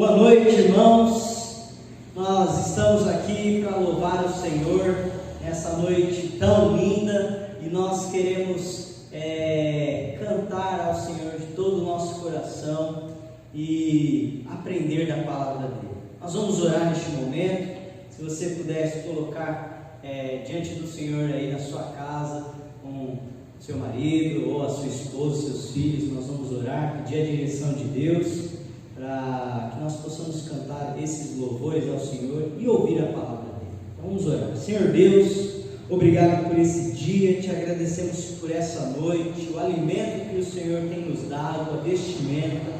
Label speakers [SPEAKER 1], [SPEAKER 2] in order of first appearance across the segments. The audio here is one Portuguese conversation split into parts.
[SPEAKER 1] Boa noite, irmãos. Nós estamos aqui para louvar o Senhor nessa noite tão linda e nós queremos cantar ao Senhor de todo o nosso coração e aprender da palavra dele. Nós vamos orar neste momento. Se você pudesse colocar diante do Senhor aí na sua casa com seu marido ou a sua esposa, seus filhos, nós vamos orar, pedir a direção de Deus para que nós possamos cantar esses louvores ao Senhor e ouvir a palavra dele. Então vamos orar. Senhor Deus, obrigado por esse dia, te agradecemos por essa noite, o alimento que o Senhor tem nos dado, a vestimenta,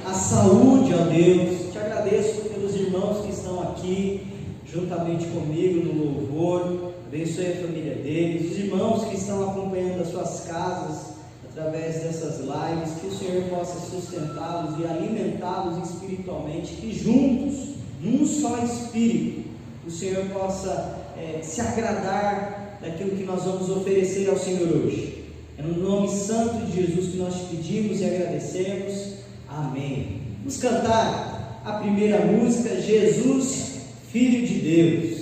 [SPEAKER 1] a saúde, ó Deus. Te agradeço pelos irmãos que estão aqui juntamente comigo no louvor. Abençoe a família deles, os irmãos que estão acompanhando as suas casas através dessas lives, que o Senhor possa sustentá-los e alimentá-los espiritualmente, que juntos, num só Espírito, o Senhor possa se agradar daquilo que nós vamos oferecer ao Senhor hoje. É no nome santo de Jesus que nós te pedimos e agradecemos. Amém. Vamos cantar a primeira música, Jesus, Filho de Deus.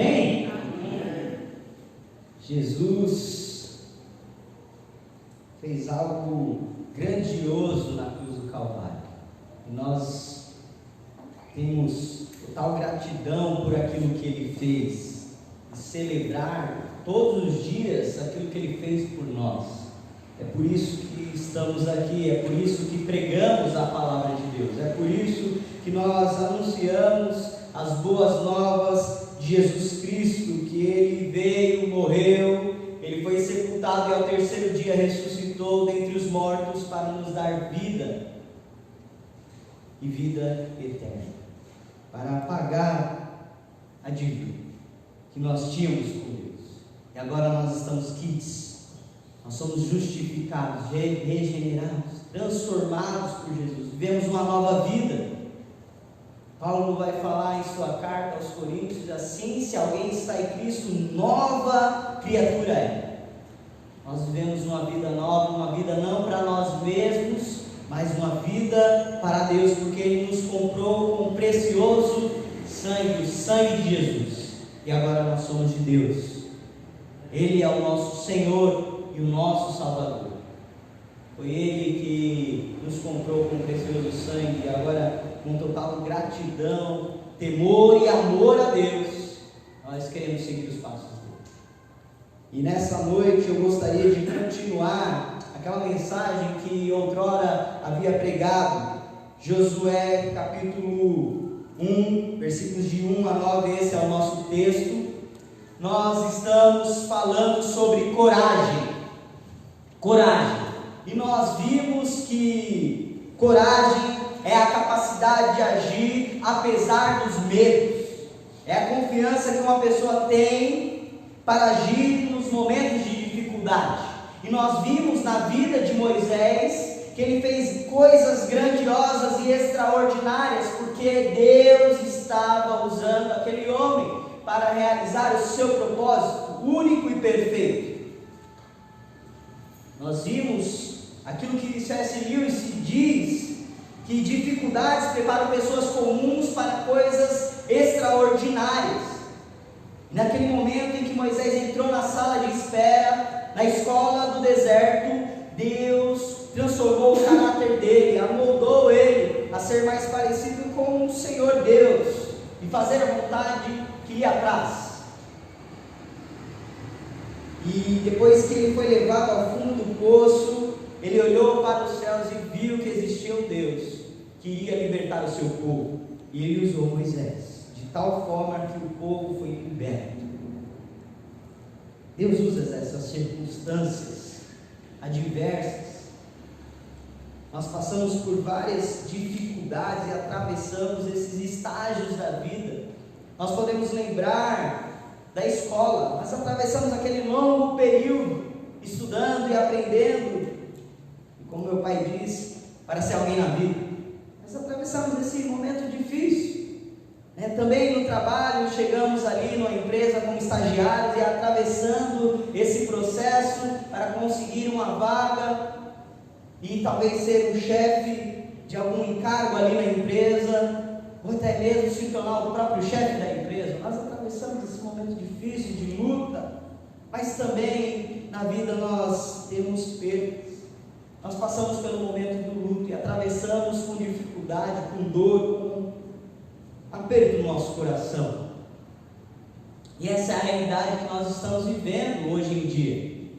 [SPEAKER 1] Amém? Jesus fez algo grandioso na cruz do Calvário. E nós temos total gratidão por aquilo que Ele fez. E celebrar todos os dias aquilo que Ele fez por nós. É por isso que estamos aqui, é por isso que pregamos a palavra de Deus. É por isso que nós anunciamos as boas novas de Jesus Cristo, que Ele veio, morreu, Ele foi sepultado e ao terceiro dia ressuscitou dentre os mortos para nos dar vida e vida eterna, para pagar a dívida que nós tínhamos com Deus. E agora nós estamos quites, nós somos justificados, regenerados, transformados por Jesus, vivemos uma nova vida. Paulo vai falar em sua carta aos Coríntios assim: se alguém está em Cristo, nova criatura é. Nós vivemos uma vida nova, uma vida não para nós mesmos, mas uma vida para Deus, porque Ele nos comprou com o precioso sangue, o sangue de Jesus, e agora nós somos de Deus. Ele é o nosso Senhor e o nosso Salvador. Foi Ele que nos comprou com o precioso sangue, e agora, com total gratidão, temor e amor a Deus, nós queremos seguir os passos dele. E nessa noite eu gostaria de continuar aquela mensagem que outrora havia pregado, Josué capítulo 1, versículos de 1 a 9, esse é o nosso texto. Nós estamos falando sobre coragem. E nós vimos que coragem é a capacidade de agir apesar dos medos, é a confiança que uma pessoa tem para agir nos momentos de dificuldade. E nós vimos na vida de Moisés que ele fez coisas grandiosas e extraordinárias, porque Deus estava usando aquele homem para realizar o seu propósito único e perfeito. Nós vimos aquilo que C.S. Lewis diz, que dificuldades preparam pessoas comuns para coisas extraordinárias. Naquele momento em que Moisés entrou na sala de espera, na escola do deserto, Deus transformou o caráter dele, amoldou ele a ser mais parecido com o Senhor Deus e fazer a vontade que lhe apraz. E depois que ele foi levado ao fundo do poço, ele olhou para os céus e viu que existia um Deus que iria libertar o seu povo, e ele usou Moisés de tal forma que o povo foi liberto. Deus usa essas circunstâncias adversas. Nós passamos por várias dificuldades e atravessamos esses estágios da vida. Nós podemos lembrar da escola, nós atravessamos aquele longo período estudando e aprendendo, e como meu pai diz, para ser alguém na vida. Nós atravessamos esse momento difícil, também no trabalho, chegamos ali numa empresa como estagiários e atravessando esse processo para conseguir uma vaga e talvez ser um chefe de algum encargo ali na empresa, ou até mesmo se tornar o próprio chefe da empresa. Nós atravessamos esse momento difícil de luta, mas também na vida nós temos perdas. Nós passamos pelo momento do luto e atravessamos com dificuldade, com dor, com aperto no nosso coração. E essa é a realidade que nós estamos vivendo hoje em dia.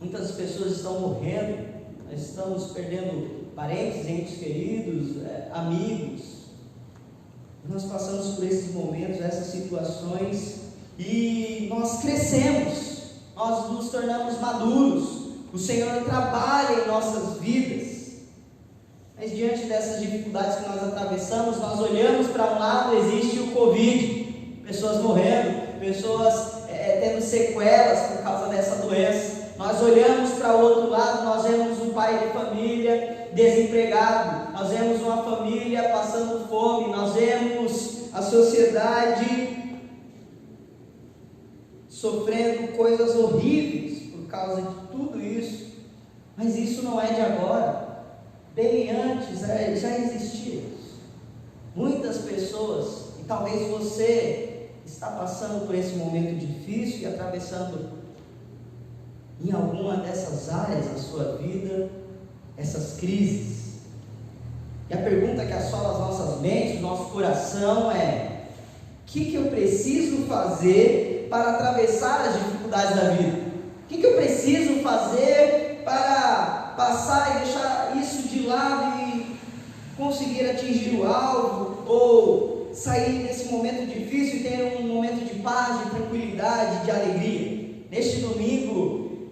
[SPEAKER 1] Muitas pessoas estão morrendo, nós estamos perdendo parentes, entes queridos, amigos. Nós passamos por esses momentos, essas situações, e nós crescemos, nós nos tornamos maduros. O Senhor trabalha em nossas vidas, mas diante dessas dificuldades que nós atravessamos, nós olhamos para um lado, existe o Covid, pessoas morrendo, pessoas tendo sequelas por causa dessa doença. Nós olhamos para o outro lado, nós vemos um pai de família desempregado, nós vemos uma família passando fome, nós vemos a sociedade sofrendo coisas horríveis por causa de tudo isso. Mas isso não é de agora, bem antes já existia isso. Muitas pessoas, e talvez você está passando por esse momento difícil e atravessando em alguma dessas áreas da sua vida, essas crises. E a pergunta que assola as nossas mentes, o nosso coração é: o que eu preciso fazer para atravessar as dificuldades da vida? O que eu preciso fazer para passar e deixar isso de lado e conseguir atingir o alvo, ou sair desse momento difícil e ter um momento de paz, de tranquilidade, de alegria? Neste domingo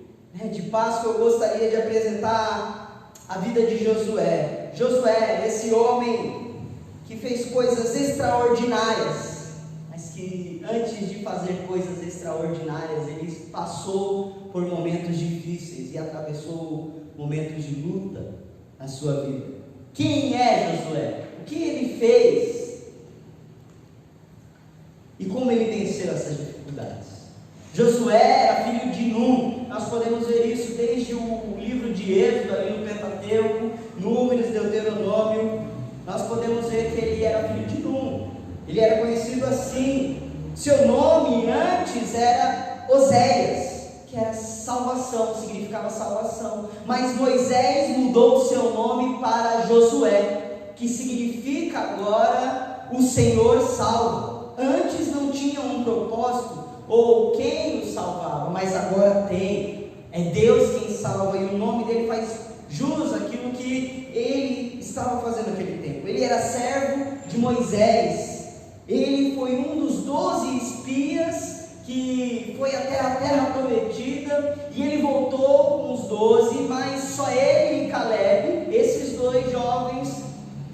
[SPEAKER 1] de Páscoa, eu gostaria de apresentar a vida de Josué. Josué, esse homem que fez coisas extraordinárias, mas que antes de fazer coisas extraordinárias, ele passou por momentos difíceis e atravessou momentos de luta na sua vida. Quem é Josué? O que ele fez? E como ele venceu essas dificuldades? Josué era filho de Num. Nós podemos ver isso desde o livro de Êxodo, ali no Pentateuco, Números, Deuteronômio. Nós podemos ver que ele era filho de Num. Ele era conhecido assim. Seu nome antes era Oséias, que era salvação, significava salvação. Mas Moisés mudou o seu nome para Josué, que significa agora o Senhor salva. Antes não tinha um propósito ou quem o salvava, mas agora tem. É Deus quem salva, e o nome dele faz jus àquilo que ele estava fazendo naquele tempo. Ele era servo de Moisés. Ele foi um dos 12 espias que foi até a terra prometida, e ele voltou com os 12, mas só ele e Caleb, esses dois jovens,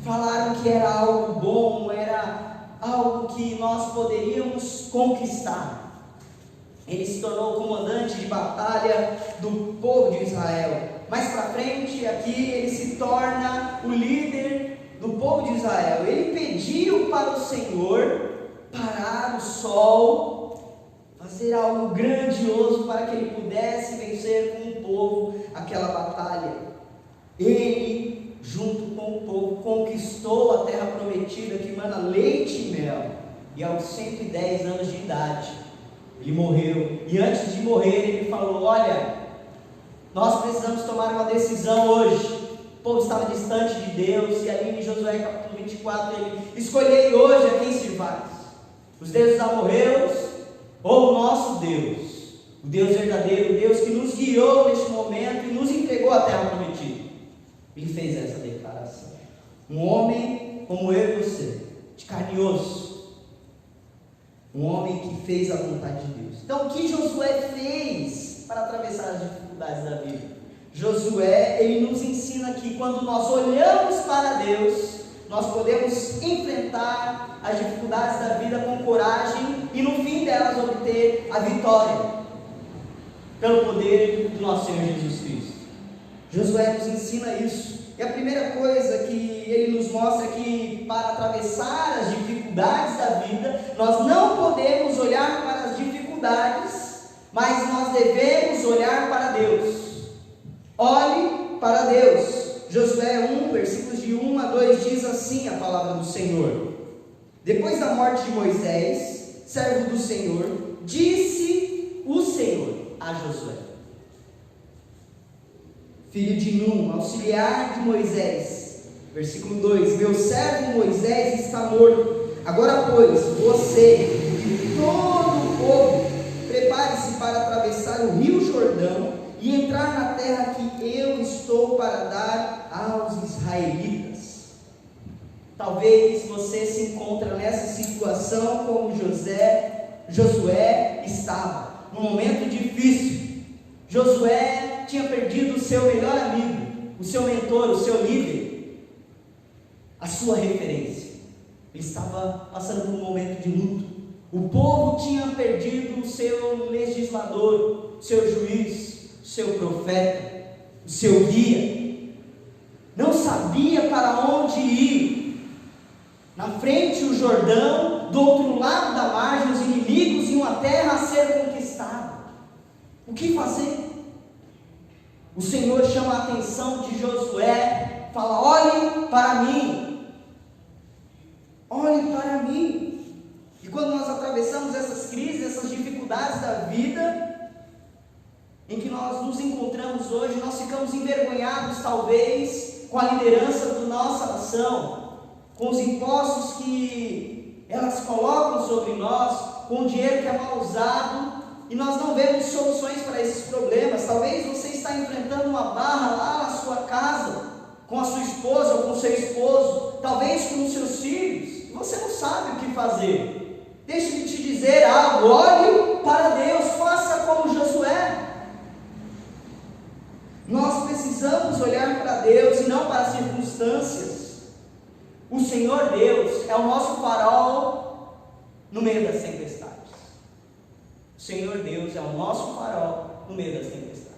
[SPEAKER 1] falaram que era algo bom, era algo que nós poderíamos conquistar. Ele se tornou o comandante de batalha do povo de Israel. Mais para frente, aqui, ele se torna o líder do povo de Israel. Ele pediu para o Senhor parar o sol, fazer algo grandioso para que ele pudesse vencer com o povo aquela batalha. Ele, junto com o povo, conquistou a terra prometida que mana leite e mel. E aos 110 anos de idade, ele morreu. E antes de morrer, ele falou: olha, nós precisamos tomar uma decisão hoje. O povo estava distante de Deus, e ali em Josué capítulo 24, ele: escolhei hoje a quem servais, os deuses amorreus ou o nosso Deus, o Deus verdadeiro, o Deus que nos guiou neste momento e nos entregou a terra prometida. Ele fez essa declaração. Um homem como eu e você, de carne e osso, um homem que fez a vontade de Deus. Então, o que Josué fez para atravessar as dificuldades da vida? Josué, ele nos ensina que quando nós olhamos para Deus, nós podemos enfrentar as dificuldades da vida com coragem e no fim delas obter a vitória, pelo poder do nosso Senhor Jesus Cristo. Josué nos ensina isso. E a primeira coisa que ele nos mostra é que para atravessar as dificuldades da vida, nós não podemos olhar para as dificuldades, mas nós devemos olhar para Deus. Olhe para Deus. Josué 1, versículos de 1 a 2 diz assim a palavra do Senhor: depois da morte de Moisés, servo do Senhor, disse o Senhor a Josué, filho de Num, auxiliar de Moisés. Versículo 2: meu servo Moisés está morto. Agora, pois, você e todo o povo, prepare-se para atravessar o rio Jordão e entrar na terra que eu estou para dar aos israelitas. Talvez você se encontre nessa situação como Josué estava, num momento difícil. Josué tinha perdido o seu melhor amigo, o seu mentor, o seu líder, a sua referência. Ele estava passando por um momento de luto. O povo tinha perdido o seu legislador, o seu juiz, o seu profeta, o seu guia. Não sabia para onde ir. Na frente o Jordão, do outro lado da margem os inimigos e uma terra a ser conquistada. O que fazer? O Senhor chama a atenção de Josué, fala: olhe para mim, olhe para mim. E quando nós atravessamos essas crises, essas dificuldades da vida, em que nós nos encontramos hoje, nós ficamos envergonhados talvez com a liderança da nossa nação, com os impostos que elas colocam sobre nós, com o dinheiro que é mal usado, e nós não vemos soluções para esses problemas. Talvez você está enfrentando uma barra lá na sua casa, com a sua esposa ou com o seu esposo, talvez com os seus filhos, e você não sabe o que fazer. Deixe-me te dizer algo: olhe para Deus, faça como Josué. Nós precisamos olhar para Deus e não para as circunstâncias. O Senhor Deus é o nosso farol no meio das tempestades. O Senhor Deus é o nosso farol no meio das tempestades.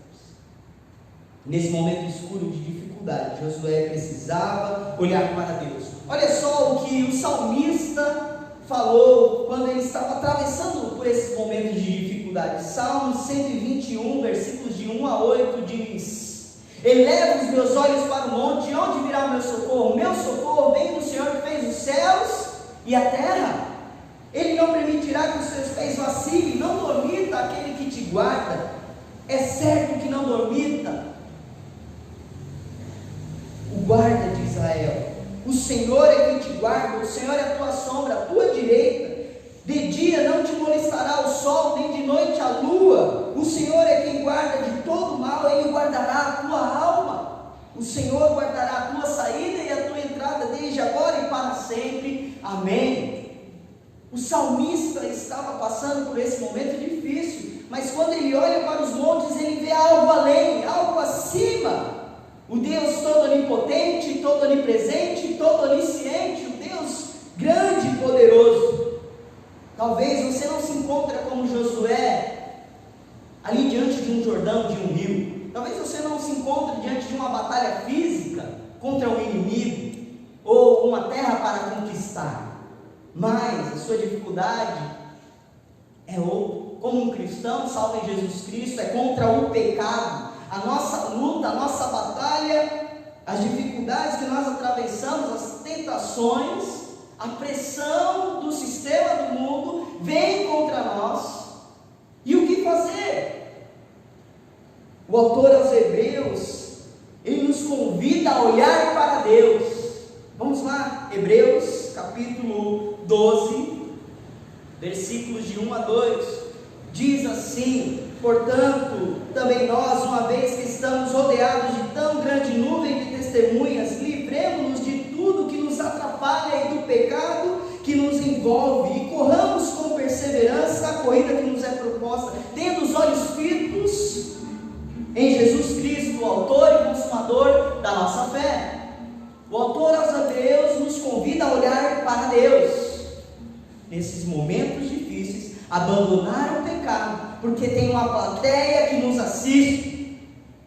[SPEAKER 1] Nesse momento escuro de dificuldade, Josué precisava olhar para Deus. Olha só o que o salmista falou quando ele estava atravessando por esses momentos de dificuldade. Salmo 121, versículos de 1 a 8 diz: eleva os meus olhos para o monte, de onde virá o meu socorro? O meu socorro vem do Senhor que fez os céus e a terra. Ele não permitirá que os seus pés vacilem, não dormita aquele que te guarda. É certo que não dormita o guarda de Israel. O Senhor é quem te guarda, o Senhor é a tua sombra, a tua direita. De dia não te molestará o sol, nem de noite a lua. O Senhor é quem guarda de todo mal, Ele guardará a tua alma. O Senhor guardará a tua saída e a tua entrada, desde agora e para sempre. Amém. O salmista estava passando por esse momento difícil, mas quando ele olha para os montes, ele vê algo além, algo acima. O Deus todo onipotente, todo onipresente, todo onisciente, o Deus grande e poderoso. Talvez você não se encontre como Josué, ali diante de um Jordão, de um rio. Talvez você não se encontre diante de uma batalha física contra um inimigo, ou uma terra para conquistar. Mas a sua dificuldade é outra. Como um cristão salvo em Jesus Cristo, é contra o pecado. A nossa luta, a nossa batalha, as dificuldades que nós atravessamos, as tentações, a pressão do sistema do mundo vem contra nós. E o que fazer? O autor aos Hebreus, ele nos convida a olhar para Deus. Vamos lá, Hebreus capítulo 12, versículos de 1 a 2, diz assim: portanto, também nós, uma vez que estamos rodeados de tão grande nuvem de testemunhas, livremos-nos de tudo que nos atrapalha e do pecado que nos envolve, e corramos com perseverança a corrida que nos é proposta, tendo os olhos fitos em Jesus Cristo, o autor e consumador da nossa fé. O autor aos Hebreus nos convida a olhar para Deus nesses momentos difíceis, abandonar o pecado, porque tem uma plateia que nos assiste,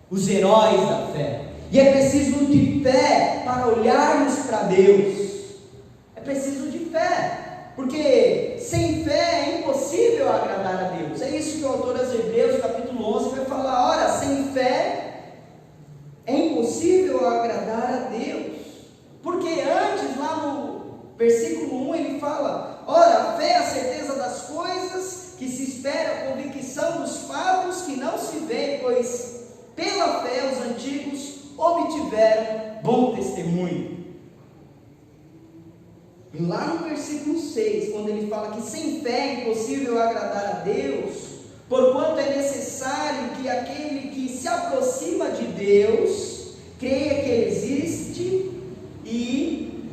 [SPEAKER 1] os heróis da fé. E é preciso de fé para olharmos para Deus. É preciso de fé, porque sem fé é impossível agradar a Deus. É isso que o autor aos Hebreus capítulo 11 vai falar. Ora, sem fé é impossível agradar a Deus. Porque antes, lá no versículo 1, ele fala: ora, a fé é a certeza das coisas que se espera, a convicção dos fatos que não se veem, pois pela fé os antigos obtiveram bom testemunho. E lá no versículo 6, quando ele fala que sem fé é impossível agradar a Deus, porquanto é necessário que aquele que se aproxima de Deus creia que Ele existe e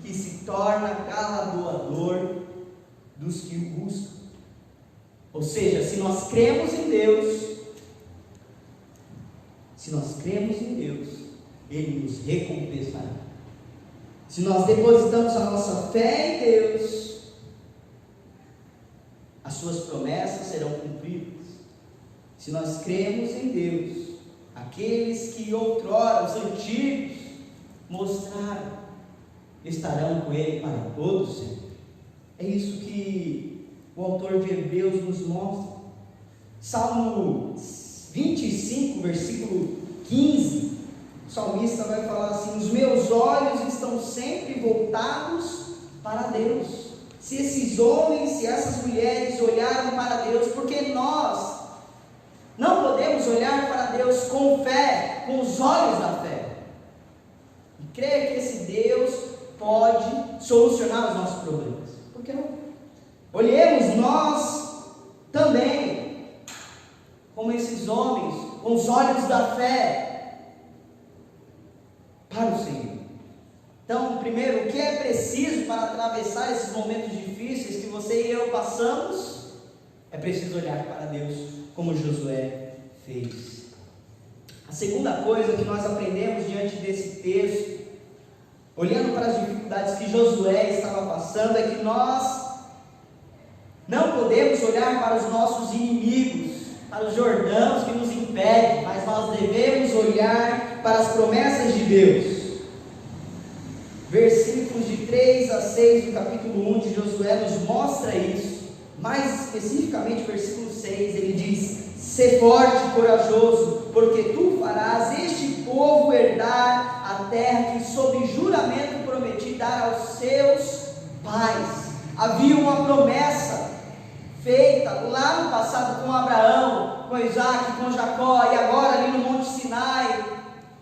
[SPEAKER 1] que se torna galardoador dos que o buscam. Ou seja, se nós cremos em Deus, Ele nos recompensará. Se nós depositamos a nossa fé em Deus, as suas promessas serão cumpridas. Se nós cremos em Deus, aqueles que outrora, os antigos, mostraram, estarão com Ele para todos sempre. É isso que o autor de Hebreus nos mostra. Salmo 25, versículo 15, o salmista vai falar assim: os meus olhos estão sempre voltados para Deus.
[SPEAKER 2] se esses homens e essas mulheres olharam para Deus, porque nós não podemos olhar para Deus com fé, com os olhos da fé, e crer que esse Deus pode solucionar os nossos problemas. Por que não? Olhemos nós também, como esses homens, com os olhos da fé, para o Senhor. Então, primeiro, o que é preciso para atravessar esses momentos difíceis que você e eu passamos? É preciso olhar para Deus, como Josué fez. A segunda coisa que nós aprendemos diante desse texto, olhando para as dificuldades que Josué estava passando, é que nós não podemos olhar para os nossos inimigos, para os Jordãos que nos impedem, mas nós devemos olhar para as promessas de Deus. Versículos de 3 a 6 do capítulo 1 de Josué nos mostra isso. Mais especificamente, versículo 6, ele diz: "Sê forte e corajoso, porque tu farás este povo herdar a terra que sob juramento prometi dar aos seus pais." Havia uma promessa feita lá no passado com Abraão, com Isaac, com Jacó, e agora ali no Monte Sinai,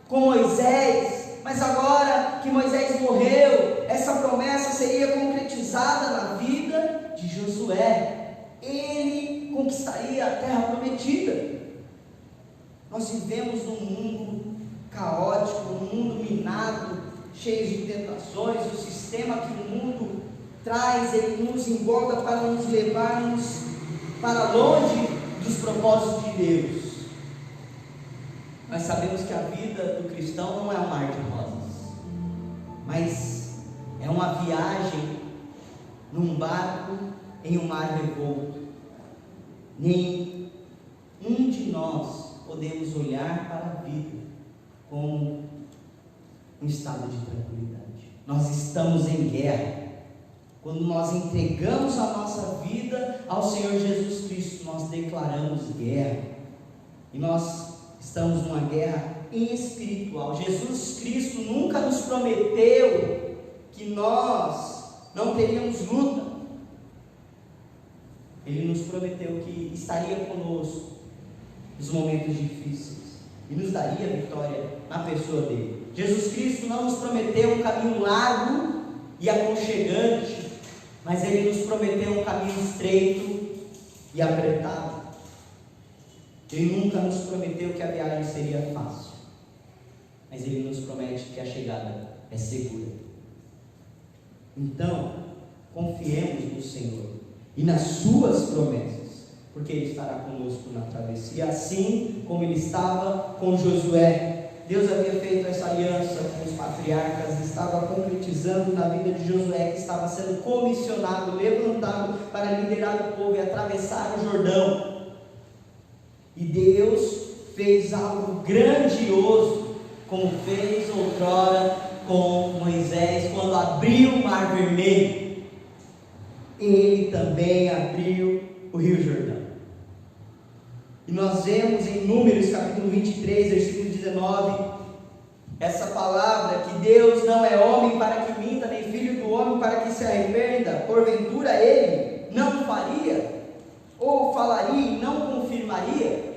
[SPEAKER 2] com Moisés. Mas agora que Moisés morreu, essa promessa seria concretizada na vida de Josué. Ele conquistaria a terra prometida. Nós vivemos num mundo caótico, num mundo minado, cheio de tentações. O sistema que o mundo traz, ele nos engorda para nos levarmos para longe dos propósitos de Deus. Nós sabemos que a vida do cristão não é um mar de rosas, mas é uma viagem num barco em um mar revolto. Nem um de nós podemos olhar para a vida como um estado de tranquilidade. Nós estamos em guerra. Quando nós entregamos a nossa vida ao Senhor Jesus Cristo, nós declaramos guerra. E nós estamos numa guerra espiritual. Jesus Cristo nunca nos prometeu que nós não teríamos luta. Ele nos prometeu que estaria conosco nos momentos difíceis e nos daria vitória na pessoa dele. Jesus Cristo não nos prometeu um caminho largo e aconchegante, mas ele nos prometeu um caminho estreito e apertado. Ele nunca nos prometeu que a viagem seria fácil, mas ele nos promete que a chegada é segura. Então, confiemos no Senhor e nas suas promessas, porque ele estará conosco na travessia, assim como ele estava com Josué. Deus havia feito essa aliança com os patriarcas, estava concretizando na vida de Josué, que estava sendo comissionado, levantado para liderar o povo e atravessar o Jordão. E Deus fez algo grandioso, como fez outrora com Moisés, quando abriu o Mar Vermelho. Ele também abriu o Rio Jordão. E nós vemos em Números capítulo 23, versículo 19, essa palavra, que Deus não é homem para que minta, nem filho do homem para que se arrependa. Porventura ele não faria, ou falaria e não confirmaria?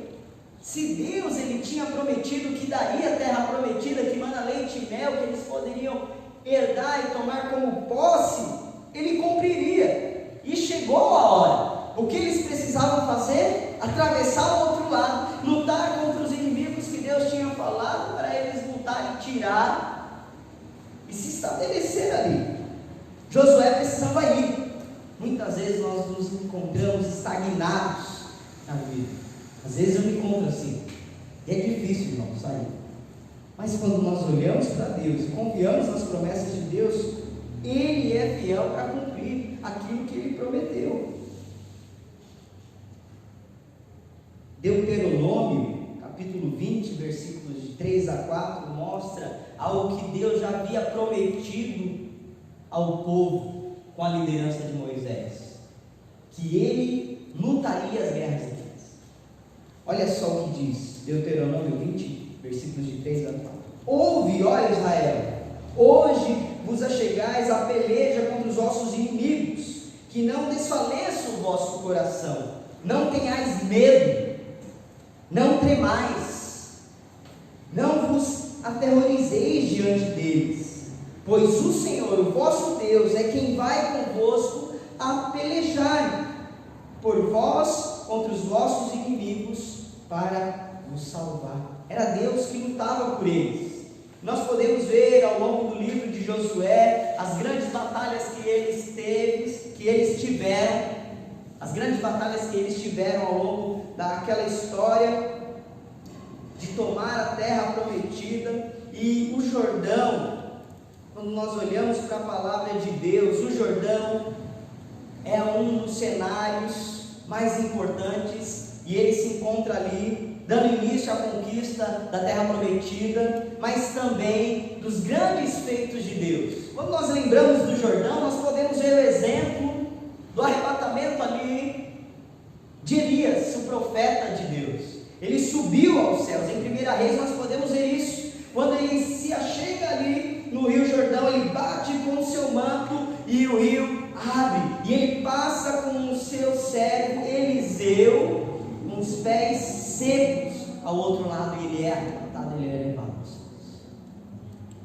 [SPEAKER 2] Se Deus ele tinha prometido que daria a terra prometida, que mana leite e mel, que eles poderiam herdar e tomar como posse, ele cumpriria. E chegou a hora. O que eles precisavam fazer? Atravessar o outro lado, lutar contra os inimigos que Deus tinha falado para eles lutar e tirar e se estabelecer ali. Josué precisava ir. Muitas vezes nós nos encontramos estagnados na vida. Às vezes eu me encontro assim, e é difícil, irmão, sair. Mas quando nós olhamos para Deus e confiamos nas promessas de Deus, Ele é fiel para cumprir aquilo que Ele prometeu. Deuteronômio, capítulo 20, versículos de 3 a 4, mostra algo que Deus já havia prometido ao povo com a liderança de Moisés, que Ele lutaria as guerras deles. Olha só o que diz Deuteronômio 20, versículos de 3 a 4. Ouve, ó Israel, hoje vos achegais à peleja contra os vossos inimigos, que não desfaleça o vosso coração, não tenhais medo, não tremais, não vos aterrorizeis diante deles, pois o Senhor, o vosso Deus, é quem vai convosco a pelejar por vós contra os vossos inimigos para vos salvar. Era Deus que lutava por eles. Nós podemos ver ao longo do livro de Josué as grandes batalhas que eles tiveram, as grandes batalhas que eles tiveram ao longo daquela história de tomar a terra prometida. E o Jordão, quando nós olhamos para a palavra de Deus, o Jordão é um dos cenários mais importantes, e ele se encontra ali, dando início à conquista da terra prometida, mas também dos grandes feitos de Deus. Quando nós lembramos do Jordão, nós podemos ver o exemplo do arrebatamento ali de Elias, o profeta de Deus. Ele subiu aos céus. Em 1 Reis nós podemos ver isso. Quando ele se achega ali no Rio Jordão, ele bate com o seu manto e o rio abre, e ele passa com o seu servo Eliseu com os pés secos ao outro lado, e ele é arrebatado, ele é levado aos céus.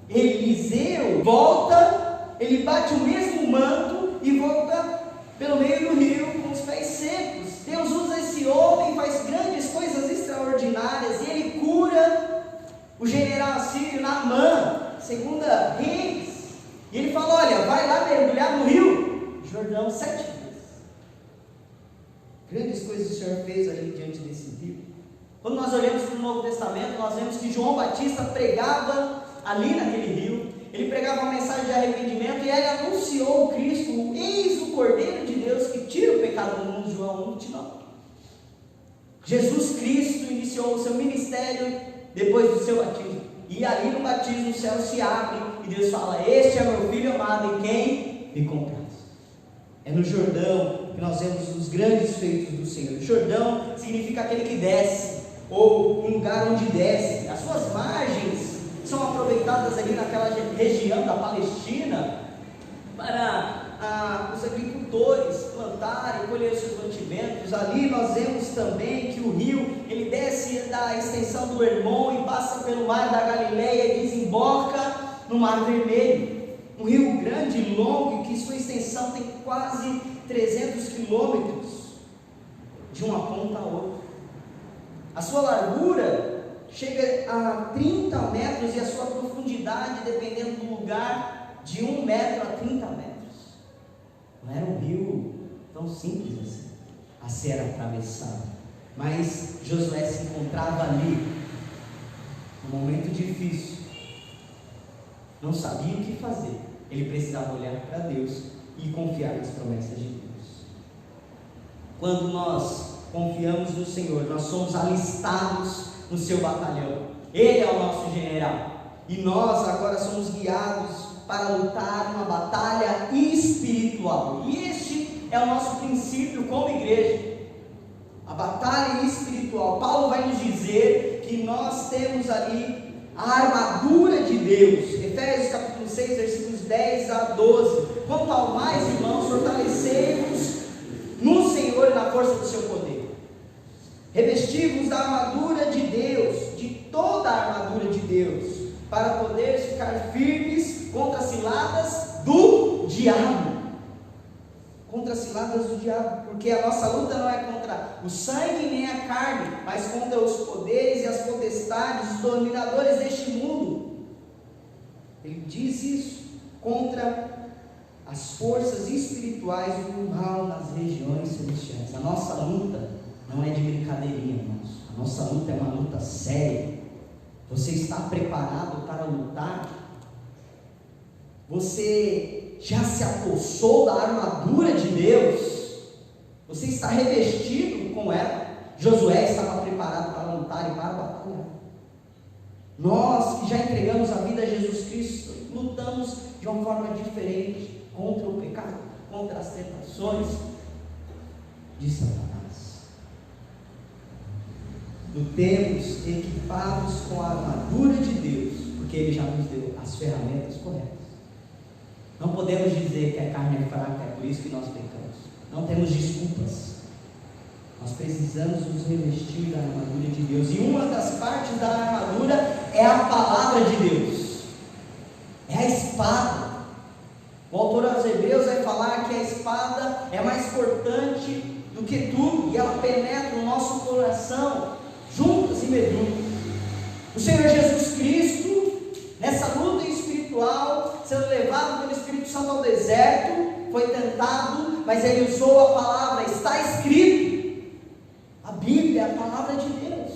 [SPEAKER 2] Eliseu volta, ele bate o mesmo manto e volta pelo meio do rio com os pés secos. Deus usa esse homem, faz grandes coisas extraordinárias, e ele cura o general assírio Naamã, 2 Reis, e ele fala: olha, vai lá mergulhar no rio Jordão 7 vezes. Grandes coisas o Senhor fez ali diante desse rio. Quando nós olhamos para o Novo Testamento, nós vemos que João Batista pregava ali naquele rio. Ele pregava uma mensagem de arrependimento, e ele anunciou o Cristo: eis o Cordeiro de Deus que tira o pecado do mundo. João 1:29. Jesus Cristo iniciou o seu ministério depois do seu batismo, e ali no batismo o céu se abre e Deus fala: este é meu Filho amado em quem me comprazo. É no Jordão que nós vemos os grandes feitos do Senhor. O Jordão significa aquele que desce, ou um lugar onde desce. As suas margens são aproveitadas ali naquela região da Palestina para os agricultores plantarem, colher os seus mantimentos. Ali nós vemos também que o rio, ele desce da extensão do Hermon e passa pelo mar da Galileia e desemboca no Mar Vermelho. Um rio grande e longo, que sua extensão tem quase 300 quilômetros de uma ponta a outra. A sua largura chega a 30 metros e a sua profundidade, dependendo do lugar, de 1 metro a 30 metros. Não era um rio tão simples assim a ser atravessado, mas Josué se encontrava ali num momento difícil, não sabia o que fazer. Ele precisava olhar para Deus e confiar nas promessas de Deus. Quando nós confiamos no Senhor, nós somos alistados no seu batalhão. Ele é o nosso general, e nós agora somos guiados para lutar uma batalha espiritual. E este é o nosso princípio como igreja, a batalha espiritual. Paulo vai nos dizer que nós temos ali a armadura de Deus. Efésios capítulo 6, versículos 10 a 12. Quanto ao mais, irmãos, fortalecei-vos no Senhor e na força do seu poder. Revesti-vos da armadura de Deus, de toda a armadura de Deus, para poder ficar firmes contra as ciladas do diabo. Contra as ciladas do diabo, porque a nossa luta não é contra o sangue nem a carne, mas contra os poderes e as potestades, os dominadores deste mundo. Ele diz isso: contra as forças espirituais do mal nas regiões celestiais. A nossa luta não é de brincadeirinha, irmãos. A nossa luta é uma luta séria. Você está preparado para lutar? Você já se apossou da armadura de Deus? Você está revestido com ela? Josué estava preparado para lutar e para batalhar. Nós que já entregamos a vida a Jesus Cristo, lutamos de uma forma diferente contra o pecado, contra as tentações de Satanás. Lutemos equipados com a armadura de Deus, porque Ele já nos deu as ferramentas corretas. Não podemos dizer que a carne é fraca, é por isso que nós pecamos. Não temos desculpas. Nós precisamos nos revestir da armadura de Deus. E uma das partes da armadura é a palavra de Deus. É a espada. O autor aos Hebreus vai falar que a espada é mais cortante do que tudo, e ela penetra o nosso coração, juntas e medulas. O Senhor Jesus Cristo, nessa luta espiritual, sendo levado pelo Espírito Santo ao deserto, foi tentado, mas ele usou a palavra, está escrito. A Bíblia é a palavra de Deus.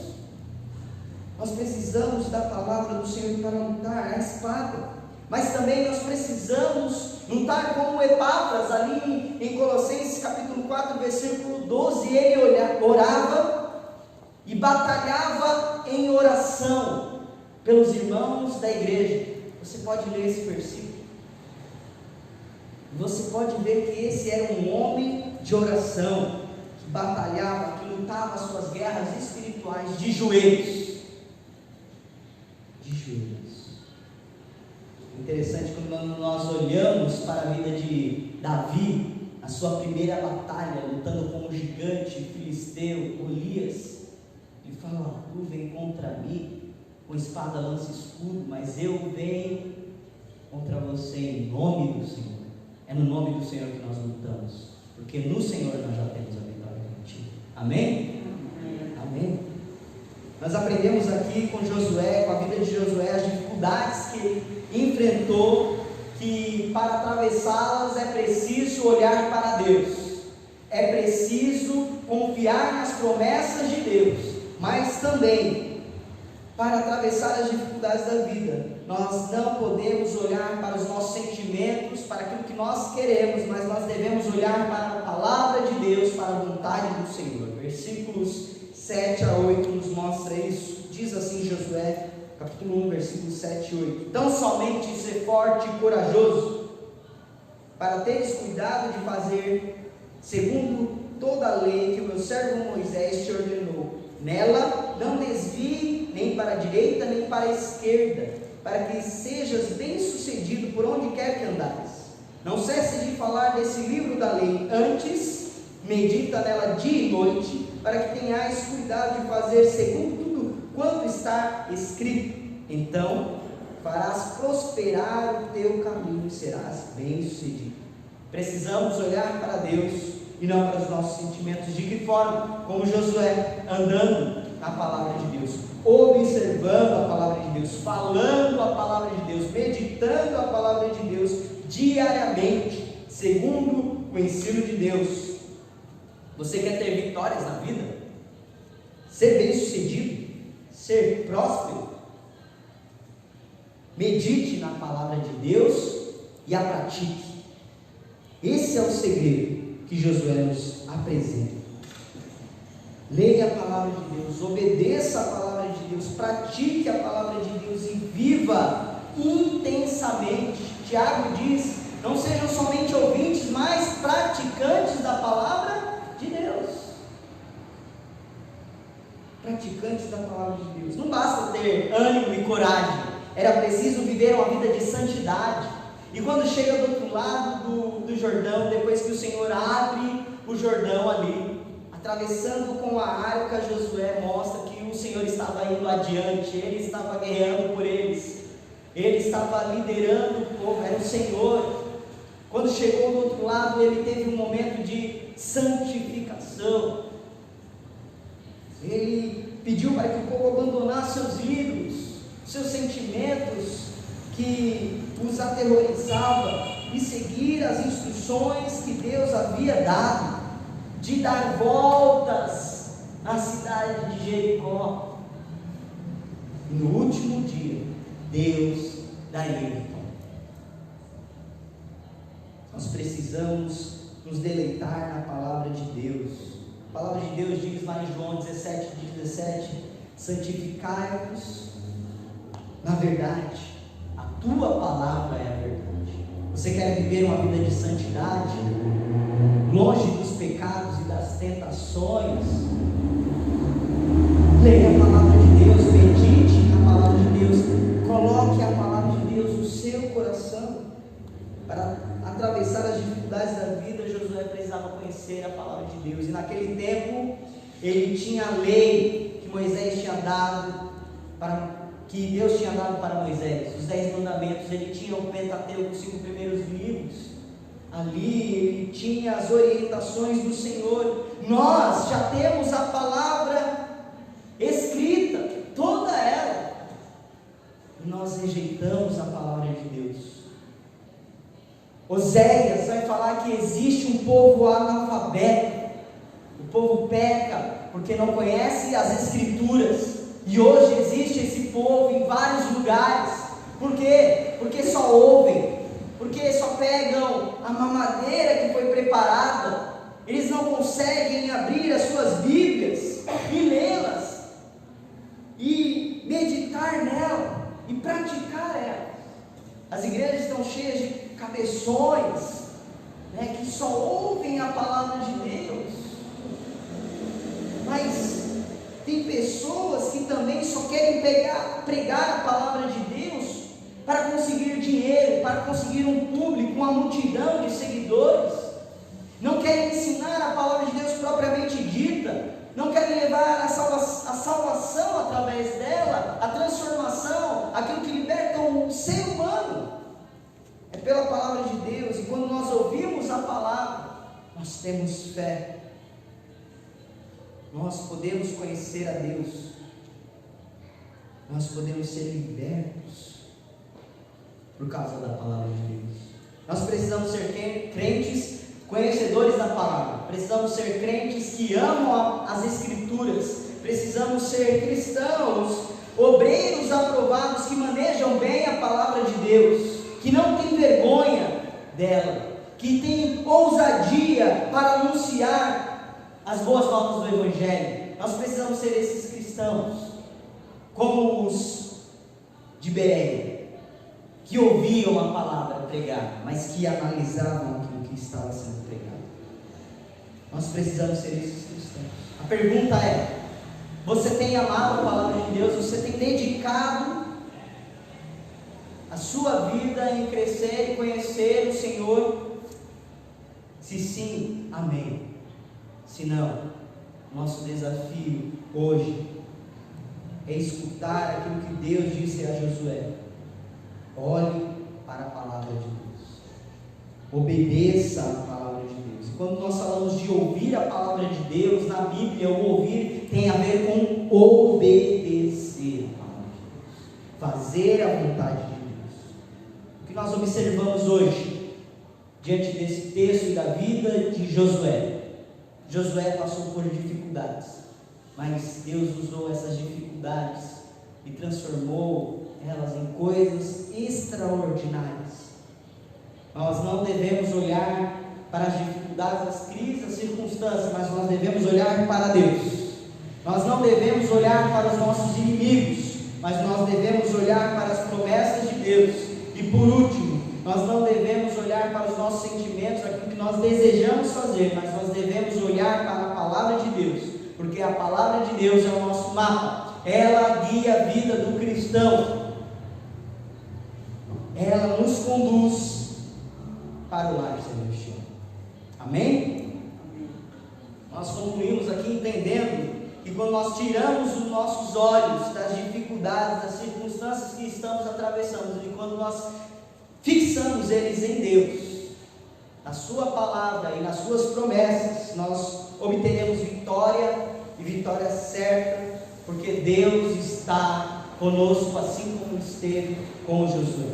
[SPEAKER 2] Nós precisamos da palavra do Senhor para lutar, a espada. Mas também nós precisamos lutar como Epáfras, ali em Colossenses capítulo 4, versículo 12, ele orava e batalhava em oração pelos irmãos da igreja. Você pode ler esse versículo. Você pode ver que esse era um homem de oração, que batalhava, que lutava as suas guerras espirituais de joelhos. De joelhos. Interessante quando nós olhamos para a vida de Davi, a sua primeira batalha, lutando com um gigante filisteu, Golias. Ele fala: tu vem contra mim com espada, lança e escudo, mas eu venho contra você em nome do Senhor. É no nome do Senhor que nós lutamos, porque no Senhor nós já temos a vitória contigo. Amém? Amém? Nós aprendemos aqui com Josué, com a vida de Josué, as dificuldades que ele enfrentou, que para atravessá-las é preciso olhar para Deus, é preciso confiar nas promessas de Deus, mas também para atravessar as dificuldades da vida, nós não podemos olhar para os nossos sentimentos, para aquilo que nós queremos, mas nós devemos olhar para a palavra de Deus, para a vontade do Senhor. Versículos 7 a 8 nos mostra isso. Diz assim Josué, capítulo 1, versículos 7 e 8: Tão somente ser forte e corajoso, para teres cuidado de fazer segundo toda a lei que o meu servo Moisés te ordenou. Nela não desvie nem para a direita nem para a esquerda, para que sejas bem sucedido por onde quer que andares. Não cesse de falar desse livro da lei, antes medita nela dia e noite, para que tenhais cuidado de fazer segundo tudo quanto está escrito. Então farás prosperar o teu caminho e serás bem sucedido. Precisamos olhar para Deus e não para os nossos sentimentos. De que forma? Como Josué, andando na palavra de Deus, observando a palavra de Deus, falando a palavra de Deus, meditando a palavra de Deus diariamente, segundo o ensino de Deus. Você quer ter vitórias na vida? Ser bem sucedido? Ser próspero? Medite na palavra de Deus e a pratique. Esse é o segredo que Josué nos apresenta. Leia a palavra de Deus, obedeça a palavra de Deus, pratique a palavra de Deus e viva intensamente. Tiago diz: não sejam somente ouvintes, mas praticantes da palavra de Deus. Praticantes da palavra de Deus. Não basta ter ânimo e coragem, era preciso viver uma vida de santidade. E quando chega do outro lado do Jordão, depois que o Senhor abre o Jordão ali, atravessando com a arca, Josué mostra que o Senhor estava indo adiante, ele estava guerreando por eles, ele estava liderando o povo, era o Senhor. Quando chegou do outro lado, ele teve um momento de santificação. Ele pediu para que o povo abandonasse seus ídolos, seus sentimentos que os aterrorizava, e seguir as instruções que Deus havia dado, de dar voltas na cidade de Jericó. E no último dia, Deus daria vitória. Nós precisamos nos deleitar na palavra de Deus. A palavra de Deus diz lá em João 17:17: santificai-vos na verdade, a tua palavra é a verdade. Você quer viver uma vida de santidade, longe dos pecados e das tentações? Leia a palavra de Deus, medite na palavra de Deus, coloque a palavra de Deus no seu coração, para atravessar as dificuldades da vida, Josué precisava conhecer a palavra de Deus. E naquele tempo, ele tinha a lei que Moisés tinha dado, que Deus tinha dado para Moisés, os 10 mandamentos. Ele tinha o Pentateuco, os 5 primeiros livros. Ali ele tinha as orientações do Senhor. Nós já temos a palavra escrita, toda ela, e nós rejeitamos a palavra de Deus. Oséias vai falar que existe um povo analfabeto, o povo peca porque não conhece as Escrituras, e hoje existe esse povo em vários lugares. Por quê? Porque só ouvem, porque só pegam a mamadeira que foi preparada, eles não conseguem abrir as suas Bíblias e lê-las, e meditar nela, e praticar ela. As igrejas estão cheias de cabeções, que só ouvem a palavra de Deus, mas tem pessoas que também só querem pregar a palavra de Deus para conseguir dinheiro, para conseguir um público, uma multidão de seguidores. Não querem ensinar a palavra de Deus propriamente dita, não querem levar a salvação através dela, a transformação, aquilo que liberta o ser humano. É pela palavra de Deus, e quando nós ouvimos a palavra, nós temos fé, nós podemos conhecer a Deus, nós podemos ser libertos por causa da palavra de Deus. Nós precisamos ser crentes conhecedores da palavra, precisamos ser crentes que amam as Escrituras, precisamos ser cristãos, obreiros aprovados, que manejam bem a palavra de Deus, que não tem vergonha dela, que tem ousadia para anunciar as boas novas do Evangelho. Nós precisamos ser esses cristãos, como os de Bereia, que ouviam a palavra pregada, mas que analisavam aquilo que estava sendo pregado. Nós precisamos ser esses cristãos. A pergunta é: você tem amado a palavra de Deus? Você tem dedicado a sua vida em crescer e conhecer o Senhor? Se sim, amém. Se não, nosso desafio hoje é escutar aquilo que Deus disse a Josué: olhe para a palavra de Deus, obedeça a palavra de Deus. E quando nós falamos de ouvir a palavra de Deus, na Bíblia, o ouvir tem a ver com obedecer a palavra de Deus, fazer a vontade de Deus. O que nós observamos hoje, diante desse texto e da vida de Josué? Josué passou por dificuldades, mas Deus usou essas dificuldades e transformou elas em coisas extraordinárias. Nós não devemos olhar para as dificuldades, as crises, as circunstâncias, mas nós devemos olhar para Deus. Nós não devemos olhar para os nossos inimigos, mas nós devemos olhar para as promessas de Deus. E por último, nós não devemos olhar para os nossos sentimentos, aquilo que nós desejamos fazer, mas nós devemos olhar para a palavra de Deus, porque a palavra de Deus é o nosso mapa, ela guia a vida do cristão, ela nos conduz para o lar celestial. Amém? Nós concluímos aqui entendendo que quando nós tiramos os nossos olhos das dificuldades, das circunstâncias que estamos atravessando, e quando nós fixamos eles em Deus, na sua palavra e nas suas promessas, nós obteremos vitória, e vitória certa, porque Deus está conosco, assim como esteve com Josué.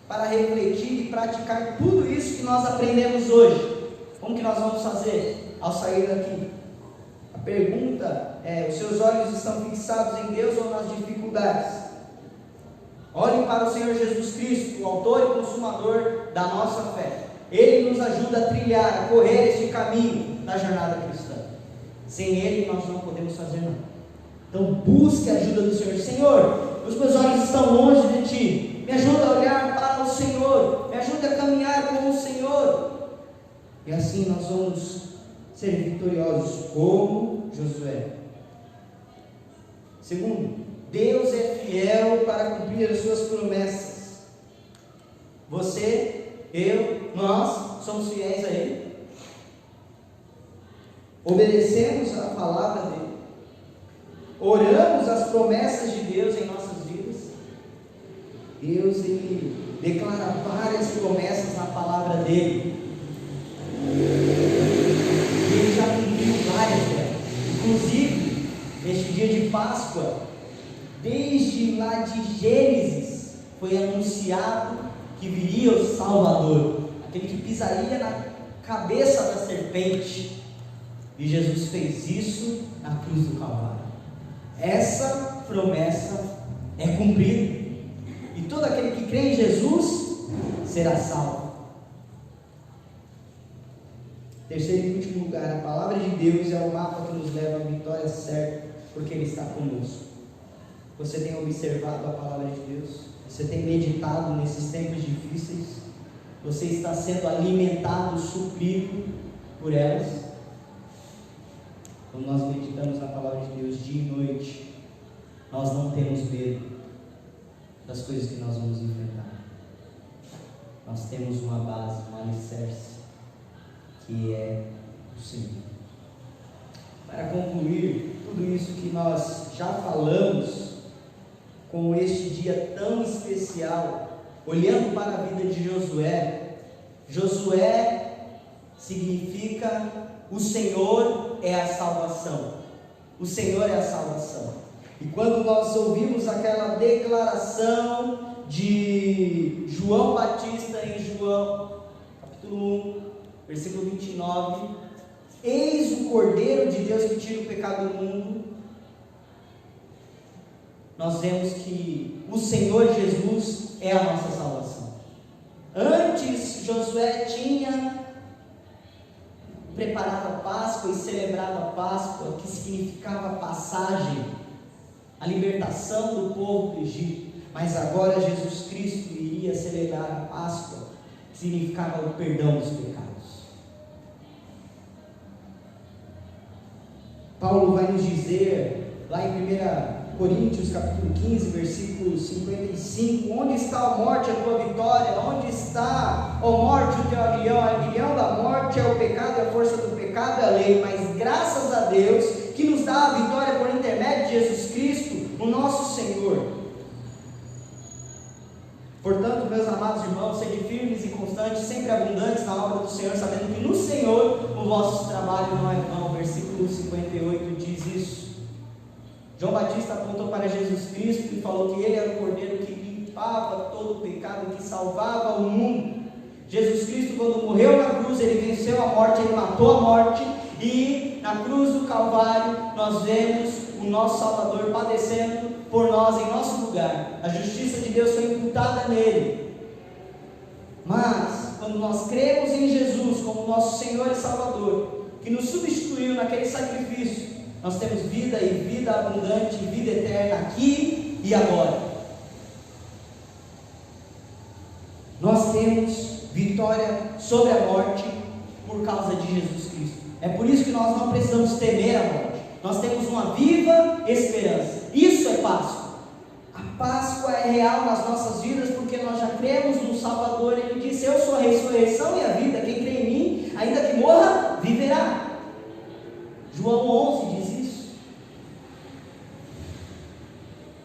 [SPEAKER 2] Para refletir e praticar tudo isso que nós aprendemos hoje, como que nós vamos fazer ao sair daqui? A pergunta é: os seus olhos estão fixados em Deus ou nas dificuldades? Olhem para o Senhor Jesus Cristo, o autor e consumador da nossa fé. Ele nos ajuda a trilhar, a correr este caminho da jornada cristã. Sem Ele nós não podemos fazer nada. Então busque a ajuda do Senhor. Senhor, os meus olhos estão longe de Ti, me ajuda a olhar para o Senhor, me ajuda a caminhar com o Senhor, e assim nós vamos ser vitoriosos como Josué. Segundo, Deus é fiel para cumprir as suas promessas. Você, eu,
[SPEAKER 1] nós somos fiéis a Ele?
[SPEAKER 2] Obedecemos a palavra dele? Oramos as promessas de Deus em nossas vidas? Deus, Ele declara várias promessas na palavra dele. Ele já cumpriu várias delas. Inclusive, neste dia de Páscoa, desde lá de Gênesis, foi anunciado que viria o Salvador, aquele que pisaria na cabeça da serpente. E Jesus fez isso na cruz do Calvário. Essa promessa é cumprida. E todo aquele que crê em Jesus será salvo. Terceiro e último lugar, a palavra de Deus é o mapa que nos leva à vitória certa, porque Ele está conosco. Você tem observado a palavra de Deus? Você tem meditado nesses tempos difíceis? Você está sendo alimentado, suprido por elas? Quando nós meditamos na palavra de Deus dia e noite, nós não temos medo das coisas que nós vamos enfrentar. Nós temos uma base, um alicerce, que é o Senhor. Para concluir tudo isso que nós já falamos, com este dia tão especial, olhando para a vida de Josué, Josué significa o Senhor é a salvação. O Senhor é a salvação. E quando nós ouvimos aquela declaração de João Batista em João, capítulo 1, versículo 29, eis o Cordeiro de Deus que tira o pecado do mundo, nós vemos que o Senhor Jesus é a nossa salvação. Antes, Josué tinha preparado a Páscoa e celebrado a Páscoa, que significava a passagem, a libertação do povo do Egito. Mas agora Jesus Cristo iria celebrar a Páscoa, que significava o perdão dos pecados. Paulo vai nos dizer, lá em 1 Coríntios capítulo 15, versículo 55, onde está a morte, a tua vitória? Onde está, ó morte, o teu aguilhão? O aguilhão da morte é o pecado, e a força do pecado é a lei, mas graças a Deus, que nos dá a vitória por intermédio de Jesus Cristo, o nosso Senhor. Portanto, meus amados irmãos, sede firmes e constantes, sempre abundantes na obra do Senhor, sabendo que no Senhor o vosso trabalho não é vão. Versículo 58 diz isso. João Batista apontou para Jesus Cristo e falou que Ele era o Cordeiro que limpava todo o pecado, que salvava o mundo. Jesus Cristo, quando morreu na cruz, Ele venceu a morte, Ele matou a morte, e na cruz do Calvário nós vemos o nosso Salvador padecendo por nós em nosso lugar. A justiça de Deus foi imputada nele. Mas quando nós cremos em Jesus como nosso Senhor e Salvador, que nos substituiu naquele sacrifício, nós temos vida e vida abundante, vida eterna aqui e agora. Nós temos vitória sobre a morte por causa de Jesus Cristo. É por isso que nós não precisamos temer a morte. Nós temos uma viva esperança. Isso é Páscoa. A Páscoa é real nas nossas vidas porque nós já cremos no Salvador. Ele disse: eu sou a ressurreição e a vida. Quem crê em mim, ainda que morra, viverá. João 11 diz isso.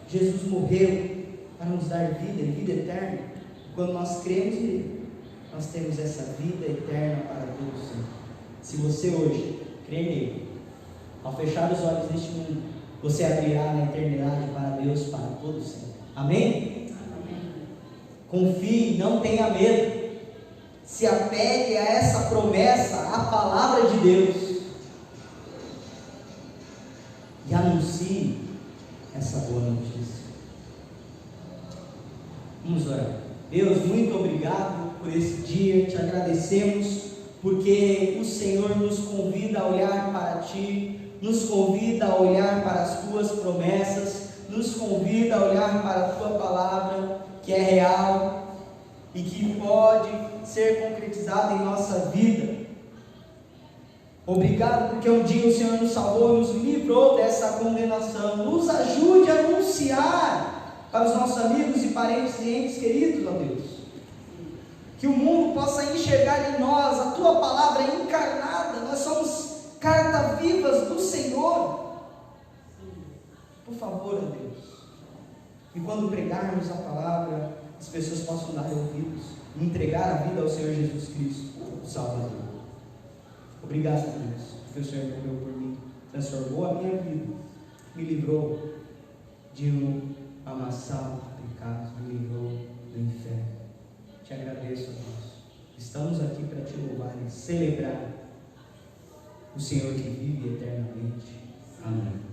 [SPEAKER 2] Jesus morreu para nos dar vida, vida eterna. Quando nós cremos nele, nós temos essa vida eterna para todos sempre. Se você hoje crê nele, ao fechar os olhos deste mundo, você abrirá na eternidade para Deus para todos sempre. Amém? Amém. Confie, não tenha medo. Se apegue a essa promessa, a palavra de Deus, e anuncie essa boa notícia. Vamos orar. Deus, muito obrigado por esse dia, te agradecemos porque o Senhor nos convida a olhar para Ti, nos convida a olhar para as Tuas promessas, nos convida a olhar para a Tua palavra, que é real e que pode ser concretizada em nossa vida. Obrigado porque um dia o Senhor nos salvou e nos livrou dessa condenação. Nos ajude a anunciar para os nossos amigos e parentes e entes queridos, ó Deus, que o mundo possa enxergar em nós a tua palavra encarnada. Nós somos cartas vivas do Senhor. Por favor, ó Deus, e quando pregarmos a palavra, as pessoas possam dar ouvidos e entregar a vida ao Senhor Jesus Cristo, o Salvador. Obrigado, Deus, porque o Senhor morreu por mim, transformou a minha vida, me livrou de um amassado de pecados, me livrou do inferno. Te agradeço, Deus. Estamos aqui para te louvar e celebrar o Senhor que vive eternamente. Amém.